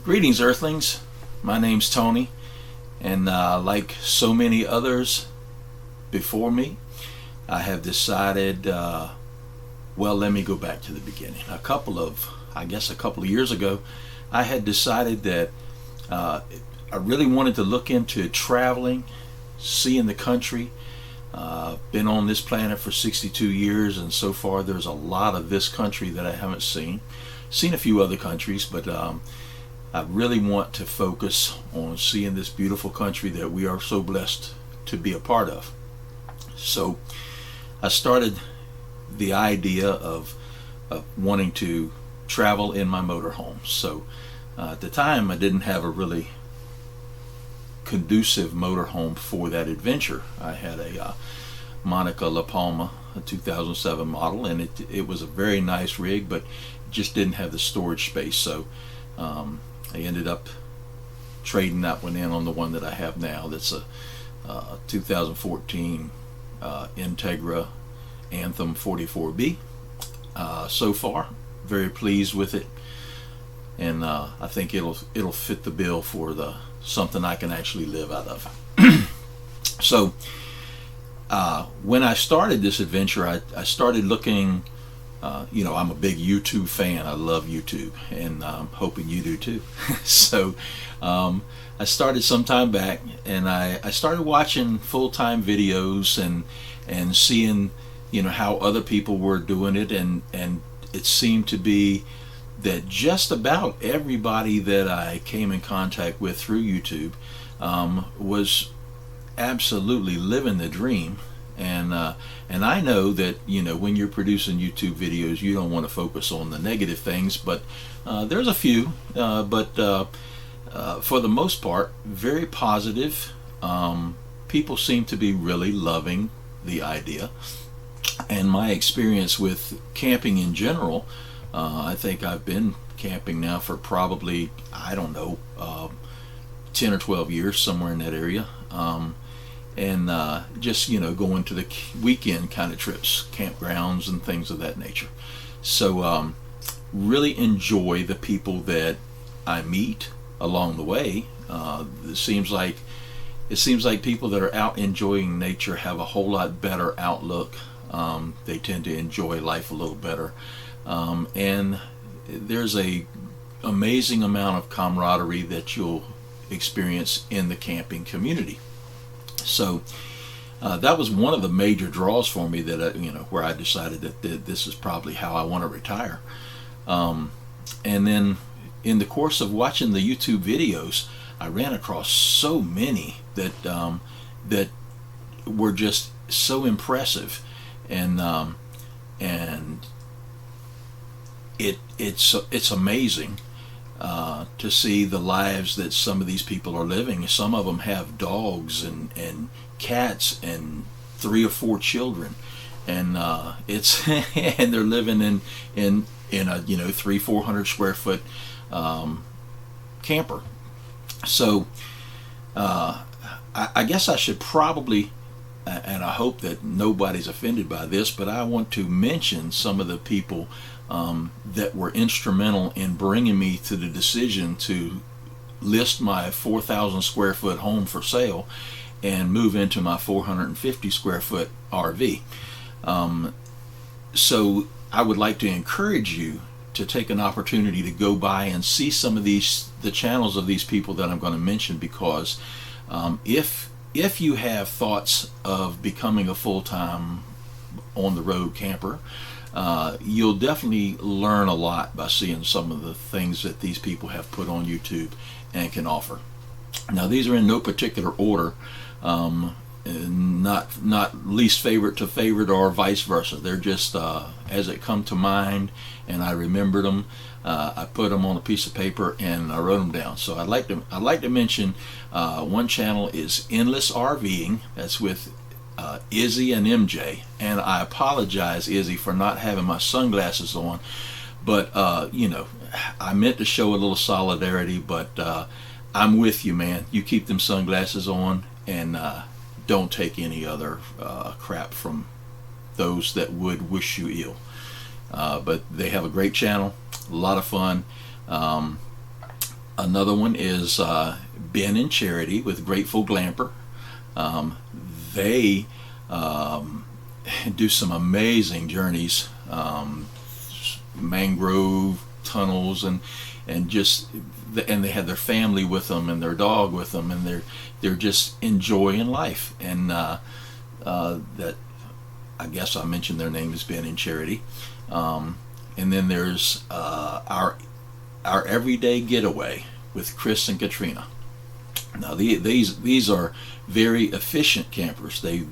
Greetings, Earthlings. My name's Tony, and like so many others before me, I have decided, let me go back to the beginning. A couple of years ago, I had decided that I really wanted to look into traveling, seeing the country. Been on this planet for 62 years, and so far there's a lot of this country that I haven't seen. Seen a few other countries, but I really want to focus on seeing this beautiful country that we are so blessed to be a part of. So I started the idea of wanting to travel in my motorhome. So at the time I didn't have a really conducive motorhome for that adventure. I had a Monica La Palma, a 2007 model, and it was a very nice rig, but it just didn't have the storage space. So I ended up trading that one in on the one that I have now. That's a 2014 Integra Anthem 44B. So far, very pleased with it, and I think it'll fit the bill for something I can actually live out of. So when I started this adventure, I started looking. I'm a big YouTube fan. I love YouTube, and I'm hoping you do too. So I started some time back, and I started watching full-time videos and seeing how other people were doing it, and it seemed to be that just about everybody that I came in contact with through YouTube was absolutely living the dream. And I know that when you're producing YouTube videos, you don't want to focus on the negative things, but there's a few, but for the most part, very positive. People seem to be really loving the idea, and my experience with camping in general, I think I've been camping now for probably 10 or 12 years, somewhere in that area. And just going to the weekend kind of trips, campgrounds and things of that nature. So really enjoy the people that I meet along the way. It seems like people that are out enjoying nature have a whole lot better outlook. They tend to enjoy life a little better, and there's a amazing amount of camaraderie that you'll experience in the camping community. So that was one of the major draws for me, that where I decided that this is probably how I want to retire. And then in the course of watching the YouTube videos, I ran across so many that that were just so impressive, and it's amazing to see the lives that some of these people are living. Some of them have dogs and cats and 3 or 4 children, and it's and they're living in a 300-400 square foot camper. So I guess I should probably, and I hope that nobody's offended by this, but I want to mention some of the people that were instrumental in bringing me to the decision to list my 4,000 square foot home for sale and move into my 450 square foot RV. So I would like to encourage you to take an opportunity to go by and see some of the channels of these people that I'm going to mention, because if you have thoughts of becoming a full-time on the road camper, you'll definitely learn a lot by seeing some of the things that these people have put on YouTube and can offer. Now, these are in no particular order, not least favorite to favorite or vice versa. They're just as it come to mind, and I remembered them. I put them on a piece of paper and I wrote them down. So I'd like to mention one channel is Endless RVing. That's with Izzy and MJ, and I apologize, Izzy, for not having my sunglasses on, but I meant to show a little solidarity, but I'm with you, man. You keep them sunglasses on, and don't take any other crap from those that would wish you ill. But they have a great channel, a lot of fun. Another one is Ben and Charity with Grateful Glamper. They do some amazing journeys, mangrove tunnels, and just and they have their family with them and their dog with them, and they're just enjoying life. And that, I guess I mentioned their name is Ben and Charity. And then there's our Everyday Getaway with Chris and Katrina. Now these are very efficient campers. They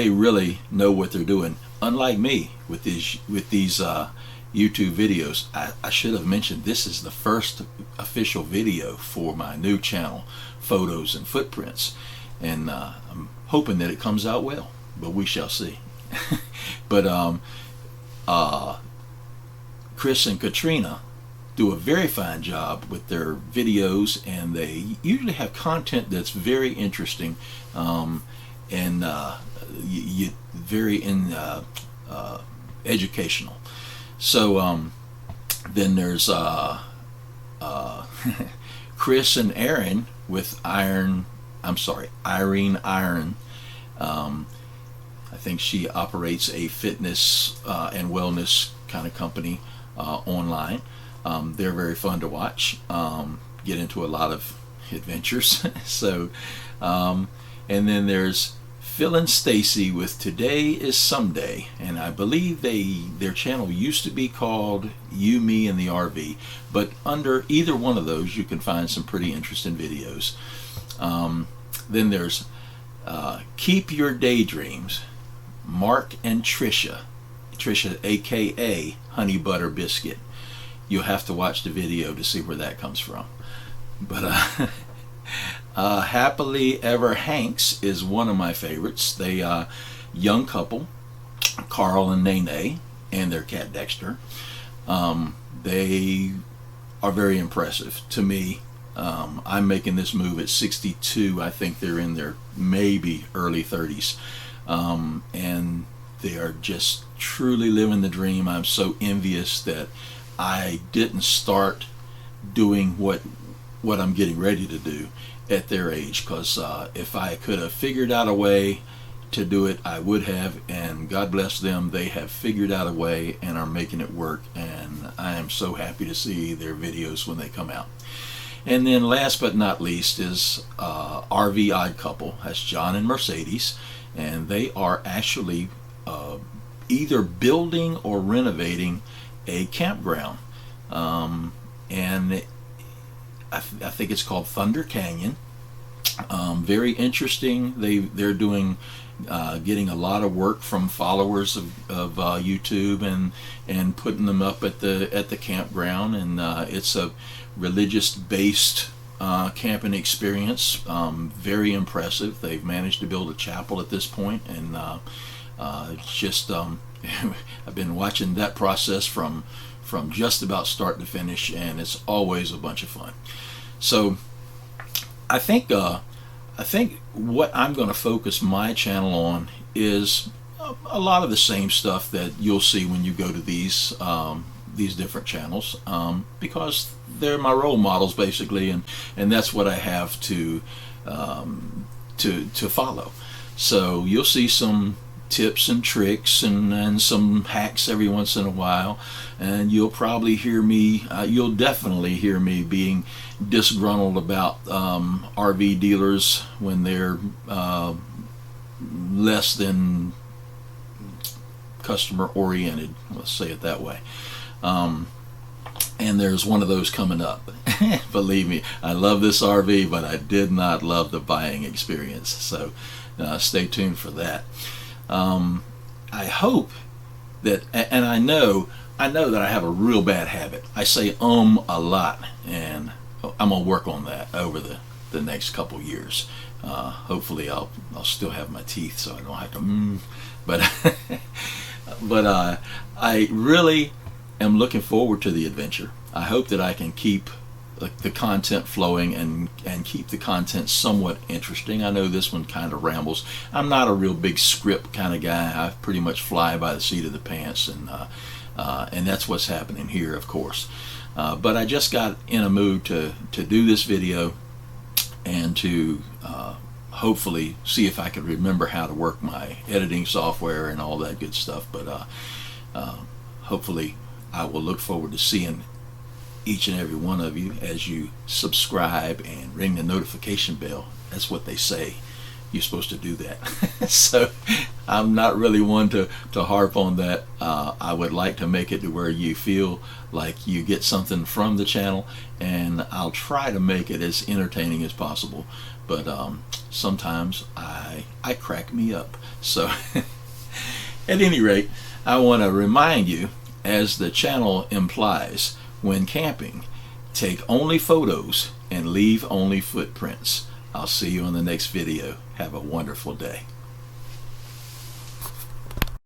really know what they're doing. Unlike me with these YouTube videos, I should have mentioned this is the first official video for my new channel, Photos and Footprints, and I'm hoping that it comes out well, but we shall see. But Chris and Katrina do a very fine job with their videos, and they usually have content that's very interesting, and very educational. So then there's Chris and Aaron with Irene Iron. I think she operates a fitness and wellness kind of company online. They're very fun to watch. Get into a lot of adventures. So, and then there's Phil and Stacy with Today is Someday, and I believe their channel used to be called You, Me, and the RV, but under either one of those you can find some pretty interesting videos. Then there's Keep Your Daydreams, Mark and Trisha aka Honey Butter Biscuit. You'll have to watch the video to see where that comes from. But Happily Ever Hanks is one of my favorites. They young couple, Carl and Nene, and their cat Dexter. They are very impressive to me. I'm making this move at 62. I think they're in their maybe early 30s, and they are just truly living the dream. I'm so envious that I didn't start doing what I'm getting ready to do at their age, because if I could have figured out a way to do it, I would have, and God bless them, they have figured out a way and are making it work, and I am so happy to see their videos when they come out. And then last but not least is RV Odd Couple. That's John and Mercedes, and they are actually either building or renovating a campground, and I think it's called Thunder Canyon. Very interesting. They're doing getting a lot of work from followers of YouTube and putting them up at the campground, and it's a religious based camping experience. Very impressive. They've managed to build a chapel at this point, and it's just I've been watching that process from just about start to finish, and it's always a bunch of fun. So I think what I'm going to focus my channel on is a lot of the same stuff that you'll see when you go to these different channels, because they're my role models basically, and that's what I have to follow. So you'll see some tips and tricks and some hacks every once in a while, and you'll probably hear me, you'll definitely hear me being disgruntled about RV dealers when they're less than customer oriented, let's say it that way. And there's one of those coming up. Believe me, I love this RV, but I did not love the buying experience, so stay tuned for that. I hope that, and I know that I have a real bad habit. I say a lot, and I'm gonna work on that over the next couple years. Hopefully I'll still have my teeth, so I don't have to but I really am looking forward to the adventure. I hope that I can keep the content flowing and keep the content somewhat interesting. I know this one kind of rambles. I'm not a real big script kind of guy. I pretty much fly by the seat of the pants, and that's what's happening here, of course. But I just got in a mood to do this video and to hopefully see if I could remember how to work my editing software and all that good stuff. But hopefully I will look forward to seeing each and every one of you as you subscribe and ring the notification bell. That's what they say. You're supposed to do that. So I'm not really one to harp on that. I would like to make it to where you feel like you get something from the channel, and I'll try to make it as entertaining as possible. But sometimes I crack me up. So at any rate, I want to remind you, as the channel implies, when camping, take only photos and leave only footprints. I'll see you in the next video. Have a wonderful day.